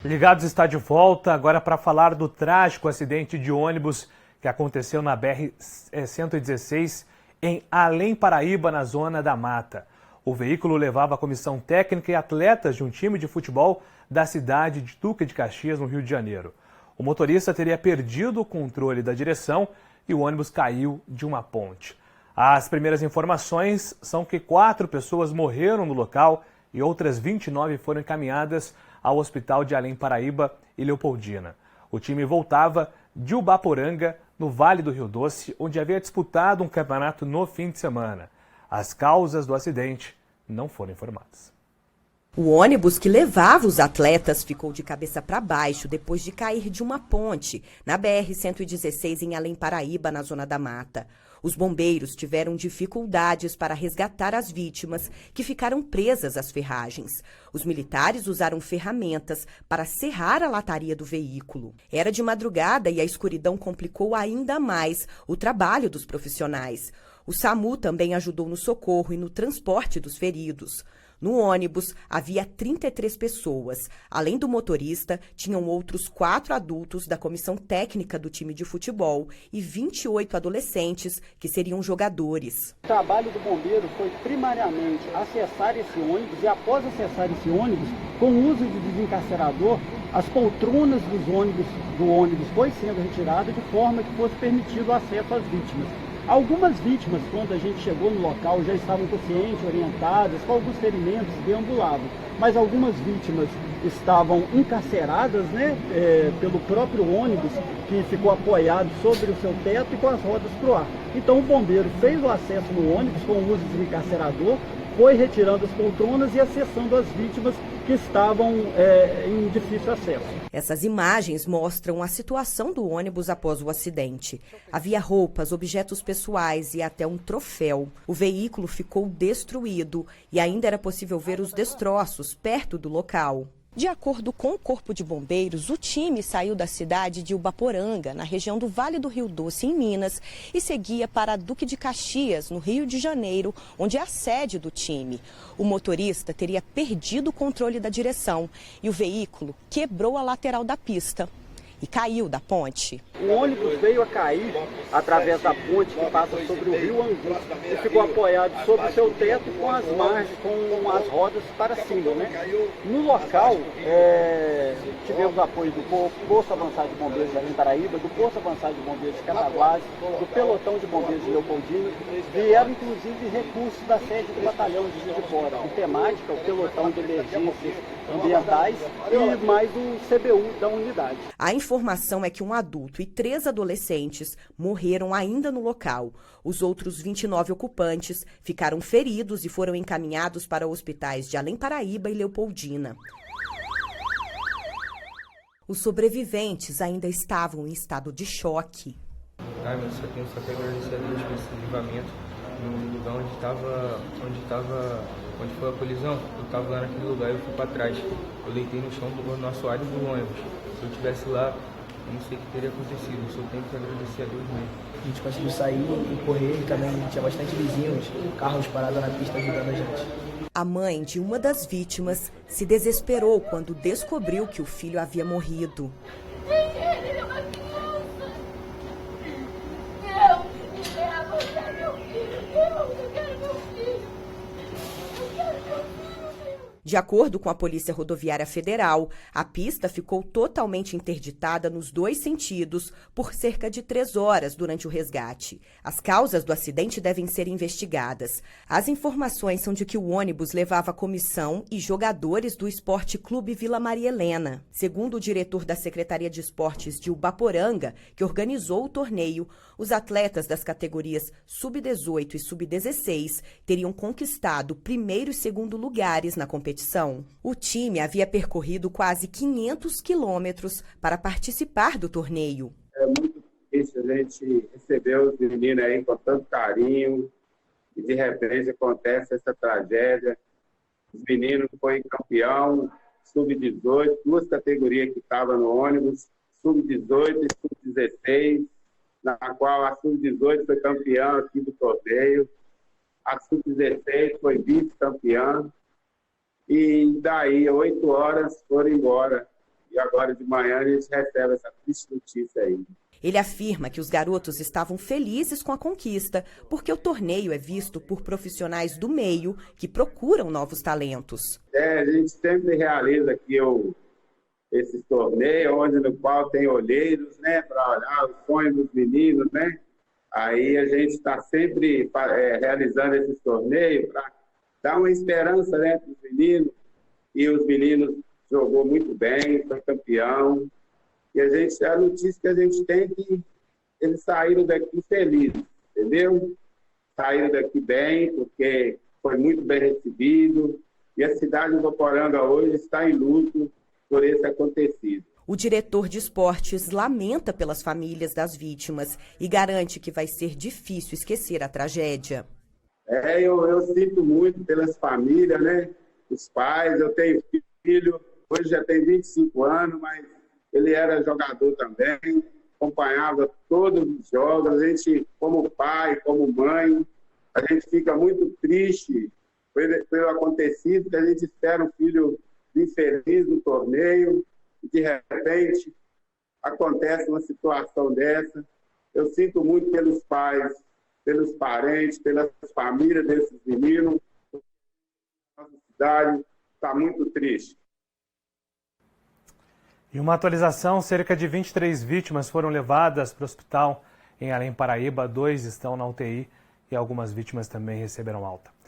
Ligados está de volta agora para falar do trágico acidente de ônibus que aconteceu na BR-116 em Além Paraíba, na Zona da Mata. O veículo levava a comissão técnica e atletas de um time de futebol da cidade de Duque de Caxias, no Rio de Janeiro. O motorista teria perdido o controle da direção e o ônibus caiu de uma ponte. As primeiras informações são que 4 pessoas morreram no local e outras 29 foram encaminhadas ao hospital de Além Paraíba e Leopoldina. O time voltava de Ubaporanga, no Vale do Rio Doce, onde havia disputado um campeonato no fim de semana. As causas do acidente não foram informadas. O ônibus que levava os atletas ficou de cabeça para baixo depois de cair de uma ponte na BR-116 em Além Paraíba, na Zona da Mata. Os bombeiros tiveram dificuldades para resgatar as vítimas que ficaram presas às ferragens. Os militares usaram ferramentas para serrar a lataria do veículo. Era de madrugada e a escuridão complicou ainda mais o trabalho dos profissionais. O SAMU também ajudou no socorro e no transporte dos feridos. No ônibus, havia 33 pessoas. Além do motorista, tinham outros 4 adultos da comissão técnica do time de futebol e 28 adolescentes que seriam jogadores. O trabalho do bombeiro foi primariamente acessar esse ônibus e, após acessar esse ônibus, com o uso de desencarcerador, as poltronas do ônibus foi sendo retirada de forma que fosse permitido o acesso às vítimas. Algumas vítimas, quando a gente chegou no local, já estavam conscientes, orientadas, com alguns ferimentos, deambulavam. Mas algumas vítimas estavam encarceradas, pelo próprio ônibus, que ficou apoiado sobre o seu teto e com as rodas para o ar. Então o bombeiro fez o acesso no ônibus com o uso de encarcerador, foi retirando as poltronas e acessando as vítimas que estavam em difícil acesso. Essas imagens mostram a situação do ônibus após o acidente. Havia roupas, objetos pessoais e até um troféu. O veículo ficou destruído e ainda era possível ver os destroços perto do local. De acordo com o Corpo de Bombeiros, o time saiu da cidade de Ubaporanga, na região do Vale do Rio Doce, em Minas, e seguia para Duque de Caxias, no Rio de Janeiro, onde é a sede do time. O motorista teria perdido o controle da direção e o veículo quebrou a lateral da pista e caiu da ponte. O ônibus veio a cair através da ponte que passa sobre o rio Angu e ficou apoiado sobre o seu teto com as margens, com as rodas para cima. No local, tivemos apoio do Posto Avançado de Bombeiros de Além Paraíba, do Posto Avançado de Bombeiros de Cataguases, do Pelotão de Bombeiros de Leopoldina. Vieram, inclusive, recursos da sede do Batalhão de Juiz de Fora, em temática, o Pelotão de Emergências Ambientais e mais o CBU da unidade. A informação é que um adulto e 3 adolescentes morreram ainda no local. Os outros 29 ocupantes ficaram feridos e foram encaminhados para hospitais de Além Paraíba e Leopoldina. Os sobreviventes ainda estavam em estado de choque. Mas eu só quero agradecer a Deus por esse livramento. No lugar onde foi a colisão, eu estava lá naquele lugar e eu fui para trás. Eu deitei no chão no assoalho do ônibus. Se eu estivesse lá, eu não sei o que teria acontecido. Eu só tenho que agradecer a Deus mesmo. A gente conseguiu sair e correr, também tinha bastante vizinhos, carros parados na pista ajudando a gente. A mãe de uma das vítimas se desesperou quando descobriu que o filho havia morrido. De acordo com a Polícia Rodoviária Federal, a pista ficou totalmente interditada nos 2 sentidos por cerca de 3 horas durante o resgate. As causas do acidente devem ser investigadas. As informações são de que o ônibus levava comissão e jogadores do Esporte Clube Vila Maria Helena. Segundo o diretor da Secretaria de Esportes de Ubaporanga, que organizou o torneio, os atletas das categorias Sub-18 e Sub-16 teriam conquistado 1º e 2º lugares na competição. O time havia percorrido quase 500 quilômetros para participar do torneio. É muito difícil a gente receber os meninos aí com tanto carinho e de repente acontece essa tragédia. Os meninos foram campeão, Sub-18, 2 categorias que estavam no ônibus, Sub-18 e Sub-16, na qual a Sub-18 foi campeã aqui do torneio, a Sub-16 foi vice-campeã. E daí, 8 horas, foram embora e agora de manhã a gente recebe essa triste notícia aí. Ele afirma que os garotos estavam felizes com a conquista, porque o torneio é visto por profissionais do meio que procuram novos talentos. A gente sempre realiza aqui esses torneios, no qual tem olheiros, né, para olhar os sonhos dos meninos, né? Aí a gente está sempre realizando esses torneios para dar uma esperança, né, para os meninos. E os meninos jogou muito bem, foi campeão. E a notícia que a gente tem é que eles saíram daqui felizes, entendeu? Saíram daqui bem, porque foi muito bem recebido. E a cidade de Voporanga hoje está em luto por esse acontecido. O diretor de esportes lamenta pelas famílias das vítimas e garante que vai ser difícil esquecer a tragédia. Eu sinto muito pelas famílias, né? Os pais, eu tenho filho, hoje já tem 25 anos, mas ele era jogador também, acompanhava todos os jogos. A gente, como pai, como mãe, a gente fica muito triste pelo acontecido, que a gente espera um filho infeliz no torneio, e de repente acontece uma situação dessa. Eu sinto muito pelos pais, pelos parentes, pelas famílias desses meninos. A cidade está muito triste. Em uma atualização, cerca de 23 vítimas foram levadas para o hospital em Além Paraíba, 2 estão na UTI e algumas vítimas também receberam alta.